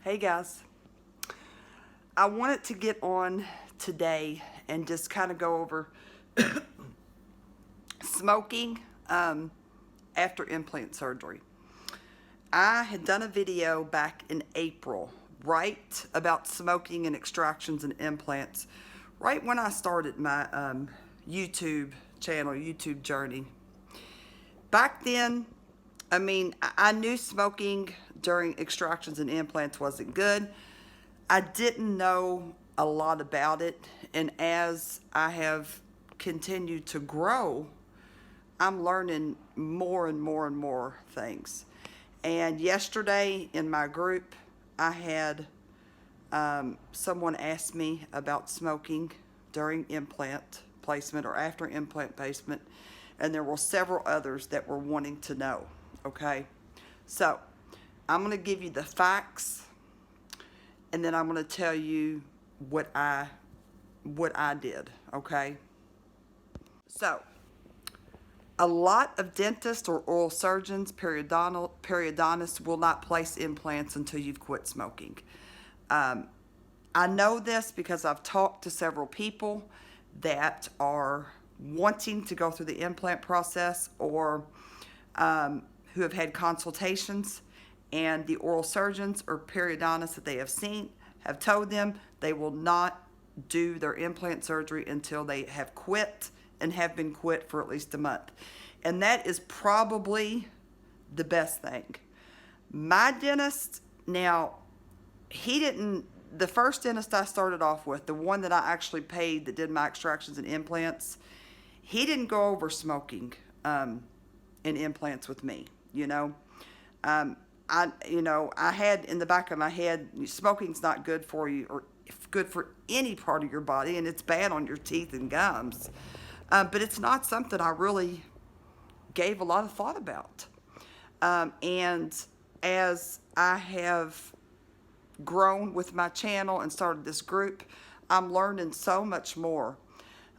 Hey guys, I wanted to get on today and just kind of go over smoking after implant surgery. I had done a video back in April, right, about smoking and extractions and implants, right when I started my YouTube channel, YouTube journey. Back then, I knew smoking during extractions and implants wasn't good. I didn't know a lot about it, and as I have continued to grow, I'm learning more and more and more things. And yesterday in my group, I had someone ask me about smoking during implant placement or after implant placement, and there were several others that were wanting to know. Okay, so I'm going to give you the facts, and then I'm going to tell you what I did. Okay, so a lot of dentists or oral surgeons, periodontists will not place implants until you've quit smoking. I know this because I've talked to several people that are wanting to go through the implant process, or who have had consultations, and the oral surgeons or periodontists that they have seen have told them they will not do their implant surgery until they have quit and have been quit for at least a month. And that is probably the best thing. My dentist, now, the first dentist I started off with, the one that I actually paid that did my extractions and implants, he didn't go over smoking and implants with me, I had in the back of my head, smoking's not good for you or good for any part of your body, and it's bad on your teeth and gums. But it's not something I really gave a lot of thought about. And as I have grown with my channel and started this group, I'm learning so much more.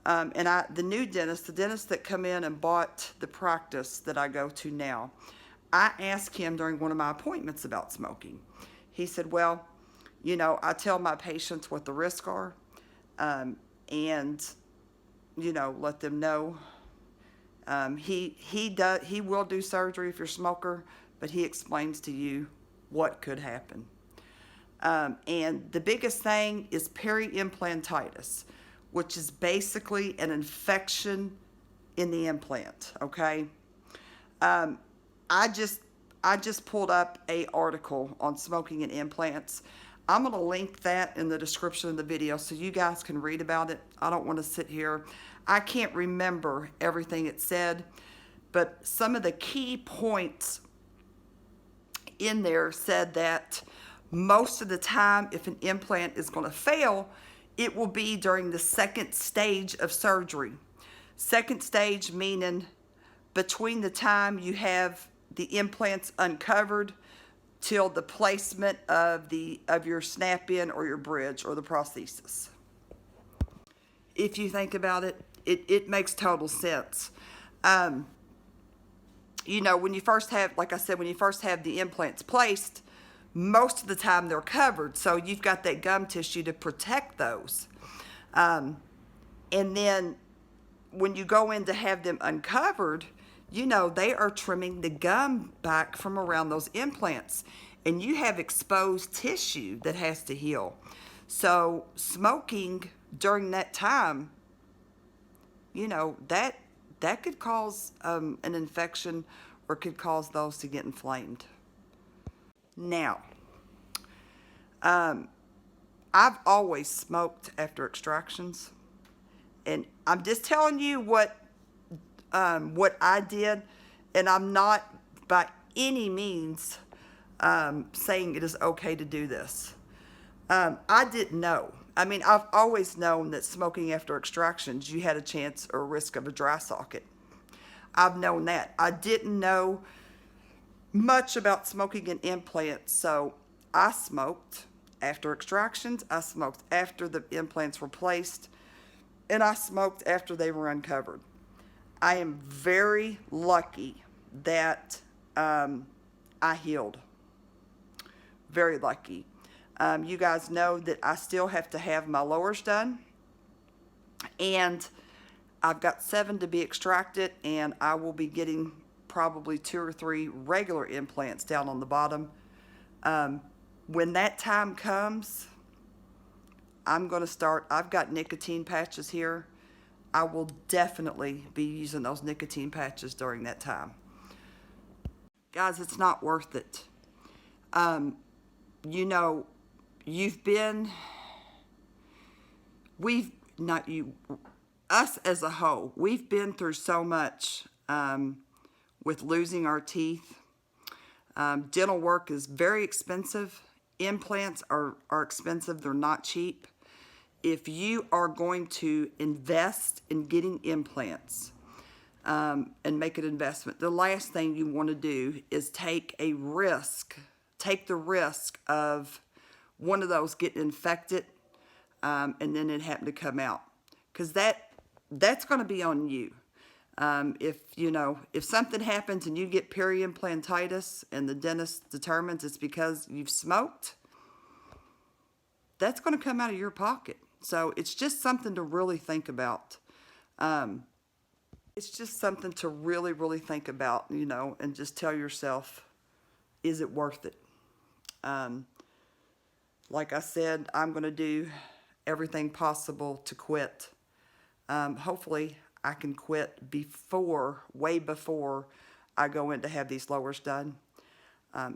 And the dentist that come in and bought the practice that I go to now, I asked him during one of my appointments about smoking. He said, well, I tell my patients what the risks are, and let them know. He will do surgery if you're a smoker, but he explains to you what could happen. And the biggest thing is PERI implantitis, which is basically an infection in the implant. Okay. I just pulled up an article on smoking and implants. I'm going to link that in the description of the video so you guys can read about it. I don't want to sit here. I can't remember everything it said, but some of the key points in there said that most of the time, if an implant is going to fail, it will be during the second stage of surgery. Second stage meaning between the time you have the implants uncovered till the placement of your snap-in or your bridge or the prosthesis. If you think about it, it makes total sense. When you first have, like I said, when you first have the implants placed, most of the time they're covered, so you've got that gum tissue to protect those. And then when you go in to have them uncovered, they are trimming the gum back from around those implants, and you have exposed tissue that has to heal. So smoking during that time, that could cause an infection or could cause those to get inflamed. Now, I've always smoked after extractions, and I'm just telling you what I did, and I'm not by any means saying it is okay to do this. I didn't know. I've always known that smoking after extractions, you had a chance or a risk of a dry socket. I've known that. I didn't know much about smoking an implant, so I smoked after extractions, I smoked after the implants were placed, and I smoked after they were uncovered. I am very lucky that I healed. Very lucky. You guys know that I still have to have my lowers done, and I've got 7 to be extracted, and I will be getting probably 2 or 3 regular implants down on the bottom. When that time comes, I'm going to start. I've got nicotine patches here. I will definitely be using those nicotine patches during that time. Guys, it's not worth it. You know, we've, not you, us as a whole, we've been through so much with losing our teeth. Dental work is very expensive. Implants are expensive. They're not cheap. If you are going to invest in getting implants and make an investment, the last thing you want to do is take the risk of one of those getting infected and then it happen to come out, because that's going to be on you. If something happens and you get PERI implantitis and the dentist determines it's because you've smoked, that's going to come out of your pocket. So it's just something to really think about. It's just something to really, really think about, and just tell yourself, is it worth it? Like I said, I'm going to do everything possible to quit. Hopefully I can quit way before I go in to have these lowers done.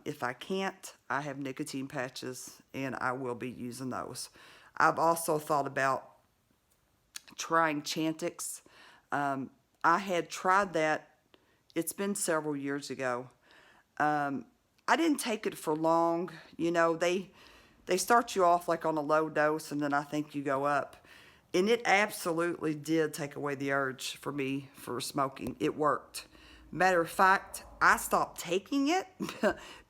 If I can't, I have nicotine patches and I will be using those. I've also thought about trying Chantix. I had tried that. It's been several years ago. I didn't take it for long. They start you off like on a low dose, and then I think you go up. And it absolutely did take away the urge for me for smoking. It worked. Matter of fact, I stopped taking it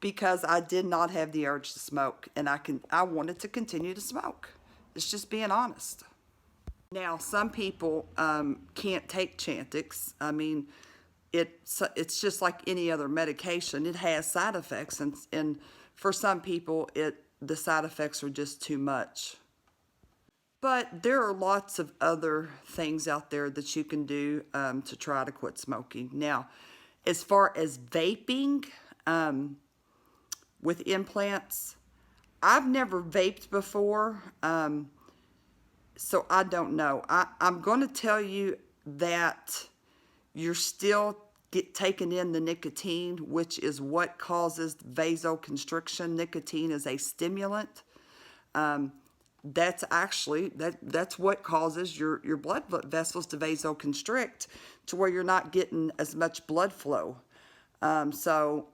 because I did not have the urge to smoke, and I wanted to continue to smoke. It's just being honest. Now, some people can't take Chantix. I mean, it's just like any other medication. It has side effects, and for some people, the side effects are just too much. But there are lots of other things out there that you can do to try to quit smoking. Now, as far as vaping with implants, I've never vaped before, so I don't know. I'm going to tell you that you're still taking in the nicotine, which is what causes vasoconstriction. Nicotine is a stimulant. That's actually, that's what causes your blood vessels to vasoconstrict to where you're not getting as much blood flow. So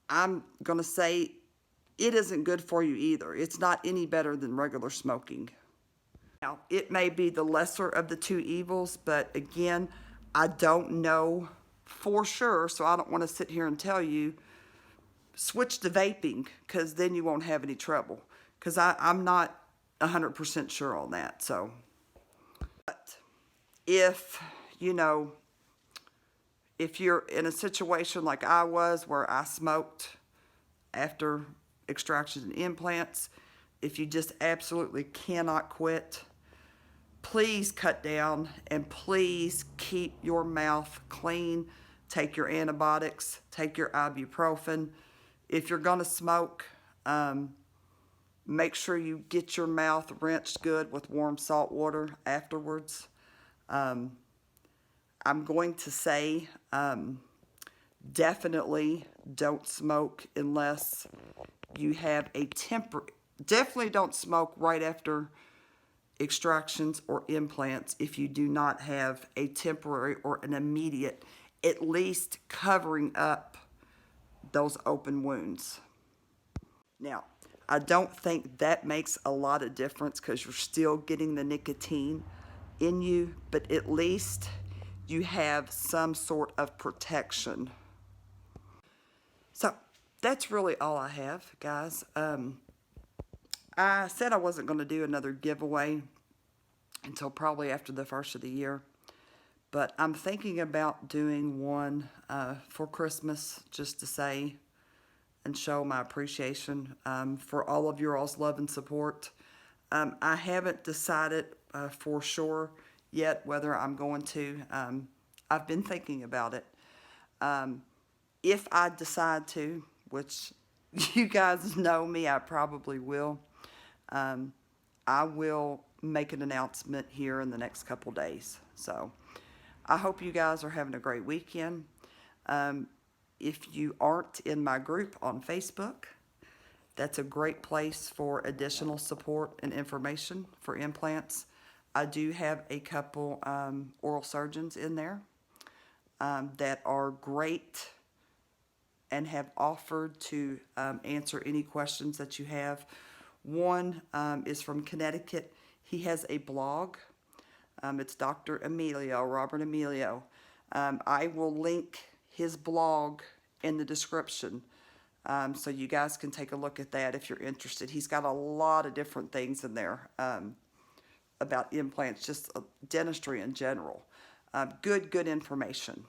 I'm going to say it isn't good for you either. It's not any better than regular smoking. Now, it may be the lesser of the two evils, but again, I don't know for sure, so I don't want to sit here and tell you, switch to vaping, because then you won't have any trouble, because I'm not 100% sure on that. So, but if you're in a situation like I was, where I smoked after extractions and implants, if you just absolutely cannot quit, please cut down and please keep your mouth clean. Take your antibiotics, take your ibuprofen. If you're gonna smoke, make sure you get your mouth rinsed good with warm salt water afterwards. I'm going to say definitely don't smoke unless you have a definitely don't smoke right after extractions or implants if you do not have a temporary or an immediate, at least covering up those open wounds. Now, I don't think that makes a lot of difference because you're still getting the nicotine in you, but at least you have some sort of protection. So that's really all I have, guys. I said I wasn't going to do another giveaway until probably after the first of the year, but I'm thinking about doing one for Christmas, just to say and show my appreciation for all of your all's love and support. I haven't decided for sure yet whether I'm going to. I've been thinking about it. If I decide to, which you guys know me, I probably will, I will make an announcement here in the next couple days. So I hope you guys are having a great weekend. If you aren't in my group on Facebook, that's a great place for additional support and information for implants. I do have a couple oral surgeons in there that are great and have offered to answer any questions that you have. One is from Connecticut. He has a blog. It's Dr. Emilio, Robert Emilio. I will link his blog in the description so you guys can take a look at that if you're interested. He's got a lot of different things in there about implants, just dentistry in general. Good information.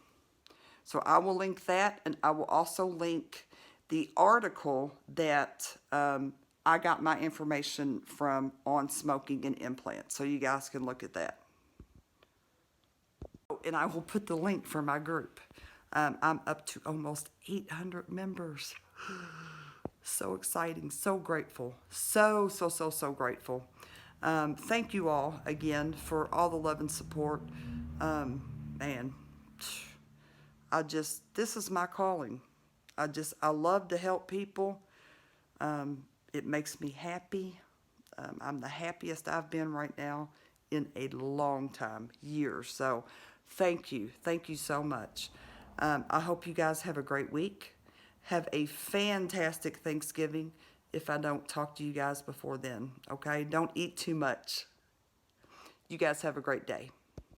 So I will link that, and I will also link the article that I got my information from on smoking and implants, so you guys can look at that. And I will put the link for my group. I'm up to almost 800 members. So exciting, so grateful, so grateful. Thank you all again for all the love and support. Man, this is my calling. I love to help people. It makes me happy. I'm the happiest I've been right now in a long time, years. So thank you so much. I hope you guys have a great week. Have a fantastic Thanksgiving if I don't talk to you guys before then, okay? Don't eat too much. You guys have a great day.